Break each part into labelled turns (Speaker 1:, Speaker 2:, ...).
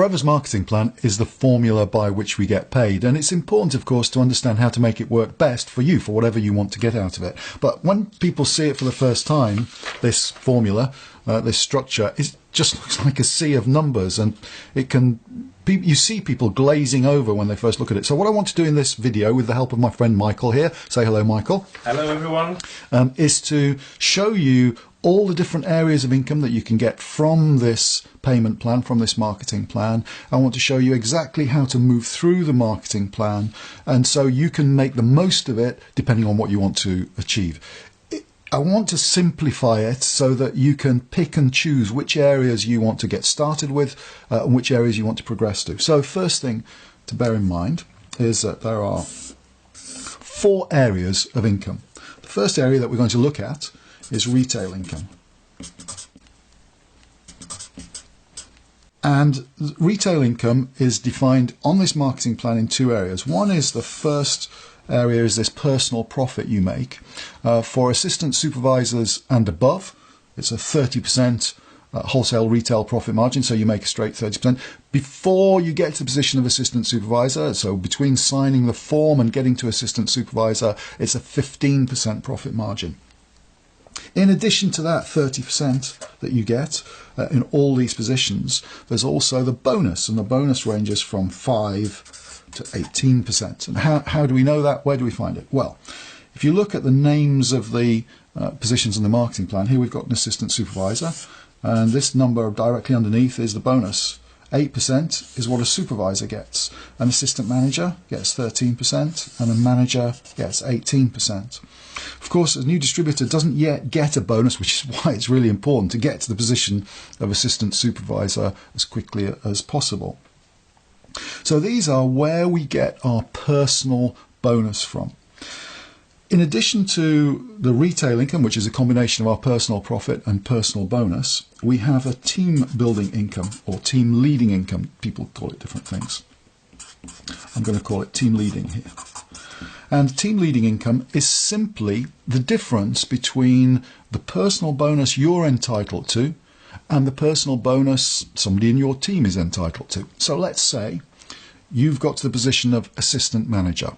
Speaker 1: Forever's marketing plan is the formula by which we get paid, and it's important, of course, to understand how to make it work best for you, for whatever you want to get out of it. But when people see it for the first time, this formula, this structure, it just looks like a sea of numbers, and you see people glazing over when they first look at it. So what I want to do in this video, with the help of my friend Michael here, say hello, Michael.
Speaker 2: Hello, everyone.
Speaker 1: Is to show you all the different areas of income that you can get from this payment plan, from this marketing plan. I want to show you exactly how to move through the marketing plan, and so you can make the most of it depending on what you want to achieve. I want to simplify it so that you can pick and choose which areas you want to get started with and which areas you want to progress to. So first thing to bear in mind is that there are 4 areas of income. The first area that we're going to look at is retail income. And retail income is defined on this marketing plan in 2 areas. One is, the first area is this personal profit you make. For assistant supervisors and above, it's a 30% wholesale retail profit margin, so you make a straight 30%. Before you get to the position of assistant supervisor, so between signing the form and getting to assistant supervisor, it's a 15% profit margin. In addition to that 30% that you get in all these positions, there's also the bonus, and the bonus ranges from 5 to 18%. And how do we know that? Where do we find it? Well, if you look at the names of the positions in the marketing plan, here we've got an assistant supervisor, and this number directly underneath is the bonus. 8% is what a supervisor gets. An assistant manager gets 13%, and a manager gets 18%. Of course, a new distributor doesn't yet get a bonus, which is why it's really important to get to the position of assistant supervisor as quickly as possible. So these are where we get our personal bonus from. In addition to the retail income, which is a combination of our personal profit and personal bonus, we have a team building income, or team leading income. People call it different things. I'm going to call it team leading here. And team leading income is simply the difference between the personal bonus you're entitled to and the personal bonus somebody in your team is entitled to. So let's say you've got to the position of assistant manager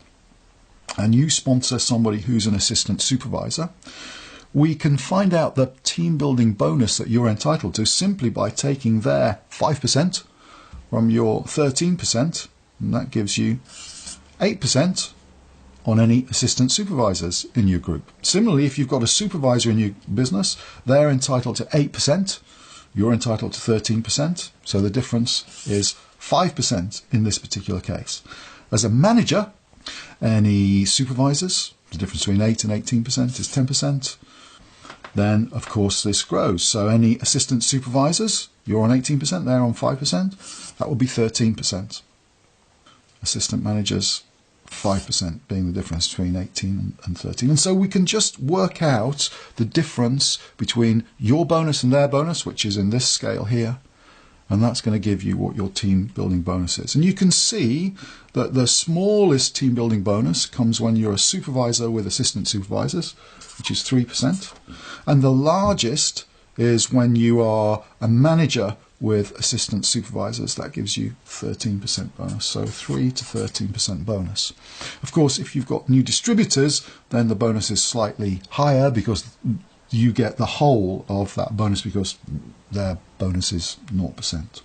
Speaker 1: and you sponsor somebody who's an assistant supervisor. We can find out the team building bonus that you're entitled to simply by taking their 5% from your 13%, and that gives you 8% on any assistant supervisors in your group. Similarly, if you've got a supervisor in your business, they're entitled to 8%, you're entitled to 13%, so the difference is 5% in this particular case. As a manager, any supervisors, the difference between 8 and 18% is 10%. Then, of course, this grows. So any assistant supervisors, you're on 18%, they're on 5%, that will be 13%. Assistant managers, 5% being the difference between 18 and 13. And so we can just work out the difference between your bonus and their bonus, which is in this scale here, and that's going to give you what your team building bonus is. And you can see that the smallest team building bonus comes when you're a supervisor with assistant supervisors, which is 3%, and the largest is when you are a manager with assistant supervisors. That gives you 13% bonus, so 3 to 13% bonus. Of course, if you've got new distributors, then the bonus is slightly higher because you get the whole of that bonus because their bonus is 0%.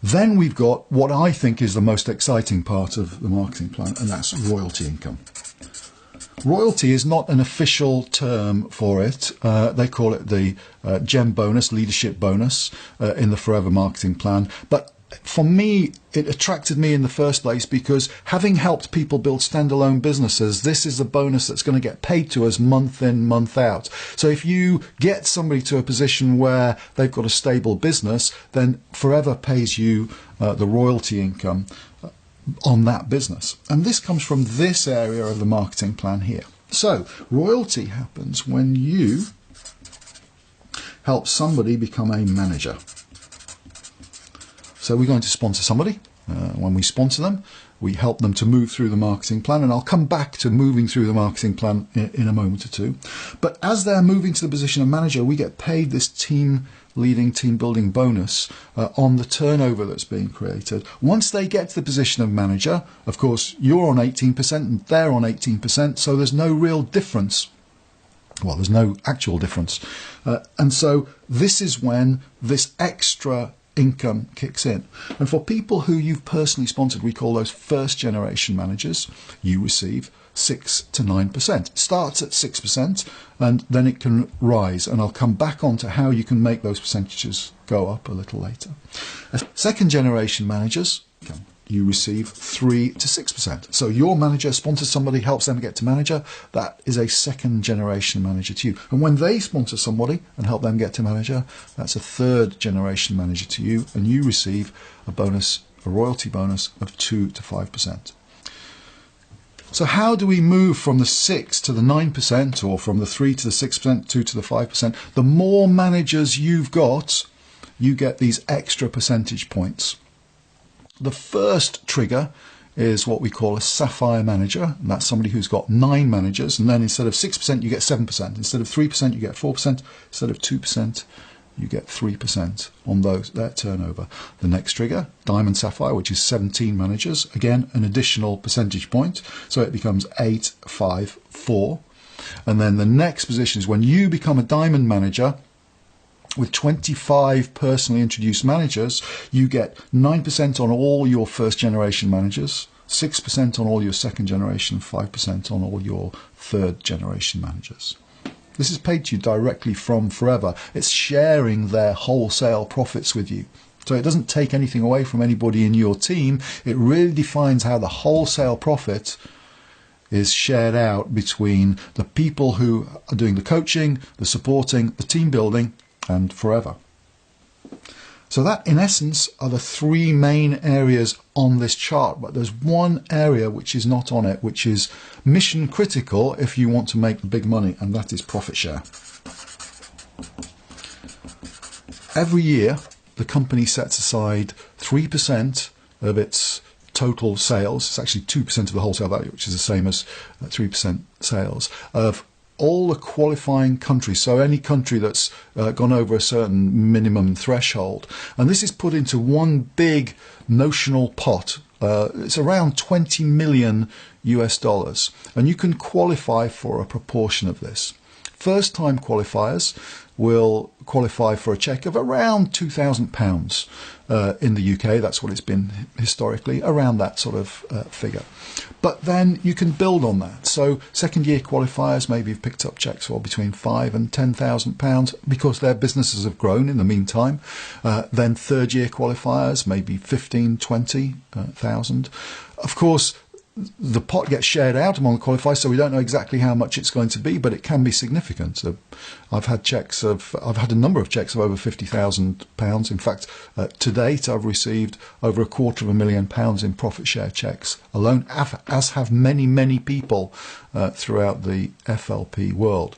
Speaker 1: Then we've got what I think is the most exciting part of the marketing plan, and that's royalty income. Royalty is not an official term for it. They call it the GEM bonus, leadership bonus, in the Forever marketing plan. But for me, it attracted me in the first place because having helped people build standalone businesses, this is the bonus that's going to get paid to us month in, month out. So if you get somebody to a position where they've got a stable business, then Forever pays you the royalty income on that business. And this comes from this area of the marketing plan here. So royalty happens when you help somebody become a manager. So we're going to sponsor somebody When we sponsor them, we help them to move through the marketing plan, and I'll come back to moving through the marketing plan in a moment or two. But as they're moving to the position of manager, we get paid this team building bonus on the turnover that's being created. Once they get to the position of manager, of course, you're on 18% and they're on 18%, so there's no real difference. Well, there's no actual difference. And so this is when this extra income kicks in. And for people who you've personally sponsored, we call those first generation managers, you receive 6 to 9%. It starts at 6% and then it can rise, and I'll come back on to how you can make those percentages go up a little later. Second generation managers, you receive 3 to 6%. So your manager sponsors somebody, helps them get to manager, that is a second generation manager to you. And when they sponsor somebody and help them get to manager, that's a third generation manager to you, and you receive a bonus, a royalty bonus of 2 to 5%. So how do we move from the 6 to the 9%, or from the 3 to the 6%, 2 to the 5%? The more managers you've got, you get these extra percentage points. The first trigger is what we call a sapphire manager, and that's somebody who's got 9 managers, and then instead of 6% you get 7%, instead of 3% you get 4%, instead of 2% you get 3% on their turnover. The next trigger, diamond sapphire, which is 17 managers, again an additional percentage point, so it becomes 8, 5, 4. And then the next position is when you become a diamond manager. With 25 personally introduced managers, you get 9% on all your first generation managers, 6% on all your second generation, 5% on all your third generation managers. This is paid to you directly from Forever. It's sharing their wholesale profits with you. So it doesn't take anything away from anybody in your team. It really defines how the wholesale profit is shared out between the people who are doing the coaching, the supporting, the team building, and Forever. So that, in essence, are the 3 main areas on this chart, but there's one area which is not on it, which is mission critical if you want to make the big money, and that is profit share. Every year, the company sets aside 3% of its total sales. It's actually 2% of the wholesale value, which is the same as 3% sales, of all the qualifying countries, so any country that's gone over a certain minimum threshold. And this is put into one big notional pot. It's around 20 million US dollars, and you can qualify for a proportion of this. First-time qualifiers will qualify for a cheque of around £2,000 in the UK. That's what it's been historically, around that sort of figure. But then you can build on that. So second-year qualifiers maybe have picked up cheques for between £5,000 and £10,000 because their businesses have grown in the meantime. Then third-year qualifiers maybe 15,000, 20,000. Of course, the pot gets shared out among the qualifiers, so we don't know exactly how much it's going to be, but it can be significant. So I've had a number of cheques of over £50,000. In fact, to date, I've received over £250,000 in profit share cheques alone, as have many, many people throughout the FLP world.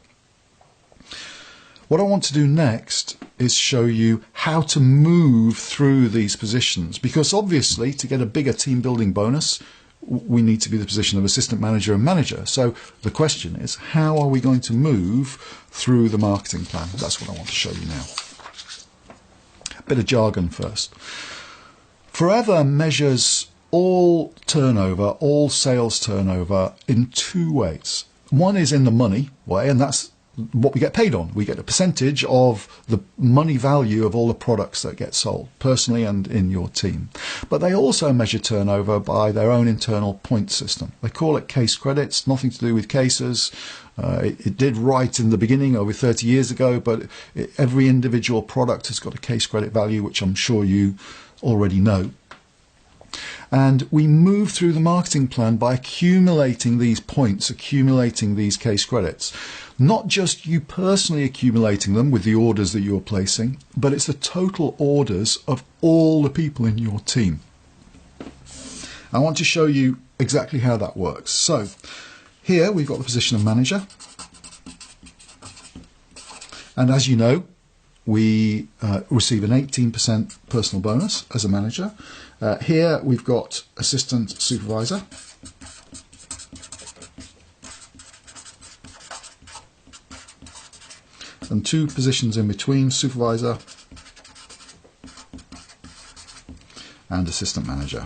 Speaker 1: What I want to do next is show you how to move through these positions, because obviously to get a bigger team building bonus, we need to be in the position of assistant manager and manager. So the question is, how are we going to move through the marketing plan? That's what I want to show you now. A bit of jargon first. Forever measures all turnover, all sales turnover, in 2 ways. One is in the money way, and that's what we get paid on. We get a percentage of the money value of all the products that get sold, personally and in your team. But they also measure turnover by their own internal point system. They call it case credits, nothing to do with cases. It did right in the beginning, over 30 years ago, but every individual product has got a case credit value, which I'm sure you already know. And we move through the marketing plan by accumulating these points, accumulating these case credits. Not just you personally accumulating them with the orders that you're placing, but it's the total orders of all the people in your team. I want to show you exactly how that works. So here we've got the position of manager. And as you know, we receive an 18% personal bonus as a manager. Here we've got assistant supervisor. And 2 positions in between, supervisor and assistant manager.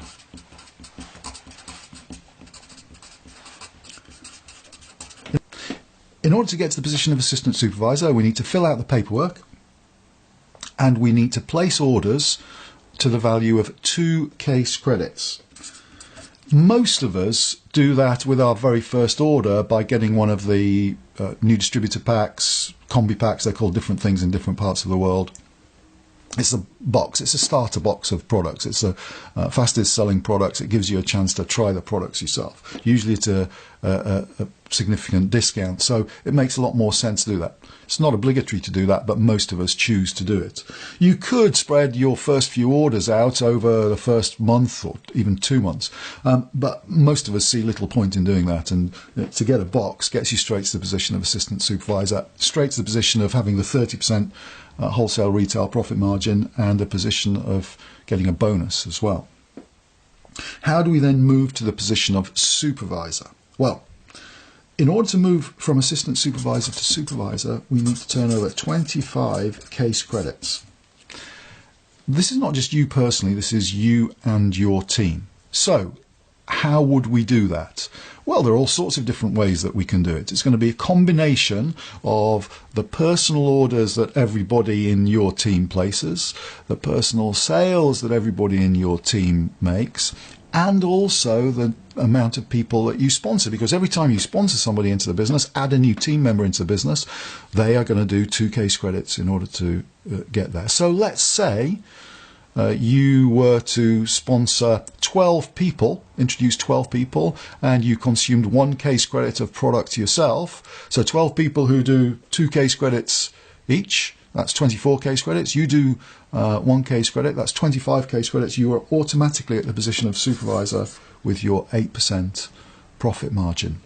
Speaker 1: In order to get to the position of assistant supervisor, we need to fill out the paperwork and we need to place orders to the value of 2 case credits. Most of us do that with our very first order by getting one of the new distributor packs, combi packs, they're called different things in different parts of the world. It's a box, it's a starter box of products. It's the fastest selling products. It gives you a chance to try the products yourself. Usually it's a significant discount, so it makes a lot more sense to do that. It's not obligatory to do that, but most of us choose to do it. You could spread your first few orders out over the first month or even 2 months, but most of us see little point in doing that, and to get a box gets you straight to the position of assistant supervisor, straight to the position of having the 30% wholesale retail profit margin and a position of getting a bonus as well. How do we then move to the position of supervisor? Well, in order to move from assistant supervisor to supervisor, we need to turn over 25 case credits. This is not just you personally, this is you and your team. So, how would we do that? Well, there are all sorts of different ways that we can do it. It's going to be a combination of the personal orders that everybody in your team places, the personal sales that everybody in your team makes, and also the amount of people that you sponsor, because every time you sponsor somebody into the business, add a new team member into the business, they are going to do 2 case credits in order to get there. So let's say you were to sponsor 12 people, introduce 12 people, and you consumed 1 case credit of product yourself. So 12 people who do 2 case credits each, that's 24 case credits. You do 1 case credit, that's 25 case credits. You are automatically at the position of supervisor with your 8% profit margin.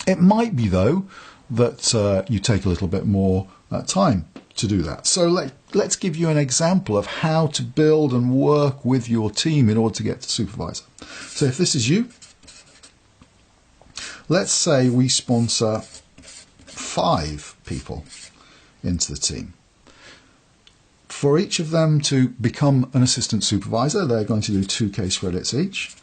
Speaker 1: It might be, though, that you take a little bit more time to do that. So let's give you an example of how to build and work with your team in order to get to supervisor. So if this is you, let's say we sponsor 5 people into the team. For each of them to become an assistant supervisor, they're going to do 2 case credits each.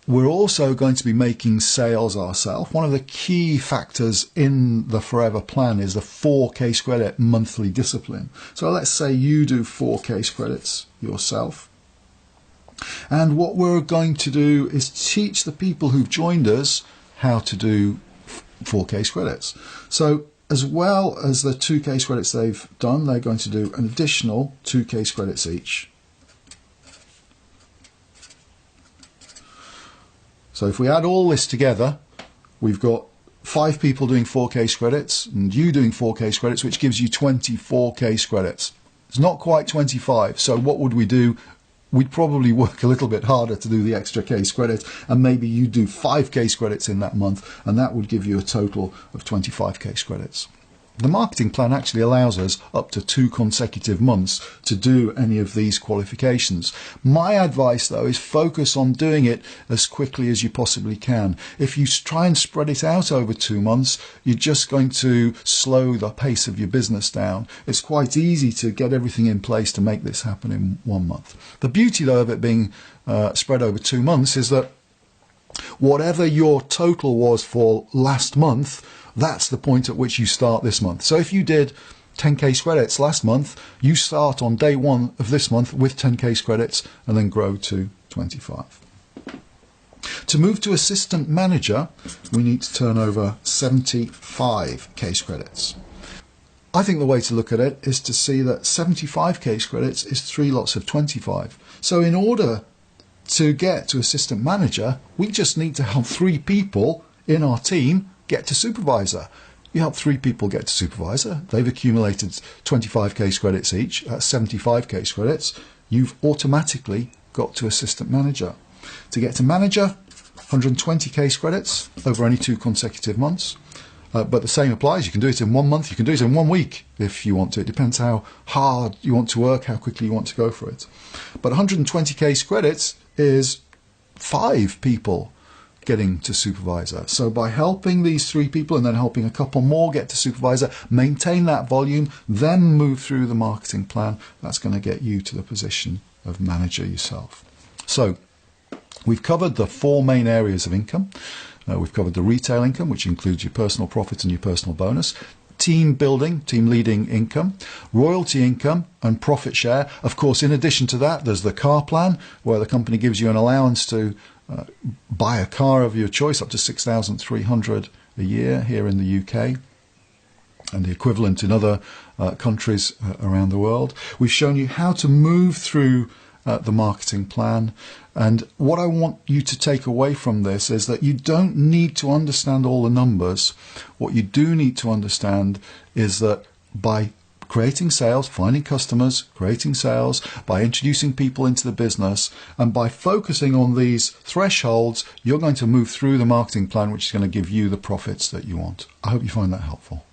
Speaker 1: We're also going to be making sales ourselves. One of the key factors in the Forever Plan is the 4 case credit monthly discipline. So let's say you do 4 case credits yourself. And what we're going to do is teach the people who've joined us how to do 4 case credits. So as well as the 2 case credits they've done, they're going to do an additional 2 case credits each. So if we add all this together, we've got 5 people doing 4 case credits and you doing 4 case credits, which gives you 24 case credits. It's not quite 25, so what would we do? We'd probably work a little bit harder to do the extra case credits, and maybe you do 5 case credits in that month, and that would give you a total of 25 case credits. The marketing plan actually allows us up to 2 consecutive months to do any of these qualifications. My advice, though, is focus on doing it as quickly as you possibly can. If you try and spread it out over 2 months, you're just going to slow the pace of your business down. It's quite easy to get everything in place to make this happen in 1 month. The beauty, though, of it being spread over 2 months is that whatever your total was for last month, that's the point at which you start this month. So if you did 10 case credits last month, you start on day 1 of this month with 10 case credits and then grow to 25. To move to assistant manager, we need to turn over 75 case credits. I think the way to look at it is to see that 75 case credits is 3 lots of 25. So in order to get to assistant manager, we just need to help 3 people in our team get to supervisor. You help 3 people get to supervisor. They've accumulated 25 case credits each. That's 75 case credits. You've automatically got to assistant manager. To get to manager, 120 case credits over only 2 consecutive months. But the same applies. You can do it in 1 month, you can do it in 1 week if you want to. It depends how hard you want to work, how quickly you want to go for it. But 120 case credits is 5 people getting to supervisor. So by helping these 3 people and then helping a couple more get to supervisor, maintain that volume, then move through the marketing plan, that's going to get you to the position of manager yourself. So we've covered the 4 main areas of income. We've covered the retail income, which includes your personal profit and your personal bonus, team building, team leading income, royalty income and profit share. Of course, in addition to that, there's the car plan, where the company gives you an allowance to buy a car of your choice, up to $6,300 a year here in the UK, and the equivalent in other countries around the world. We've shown you how to move through the marketing plan, and what I want you to take away from this is that you don't need to understand all the numbers. What you do need to understand is that by creating sales, finding customers, creating sales, by introducing people into the business, and by focusing on these thresholds, you're going to move through the marketing plan, which is going to give you the profits that you want. I hope you find that helpful.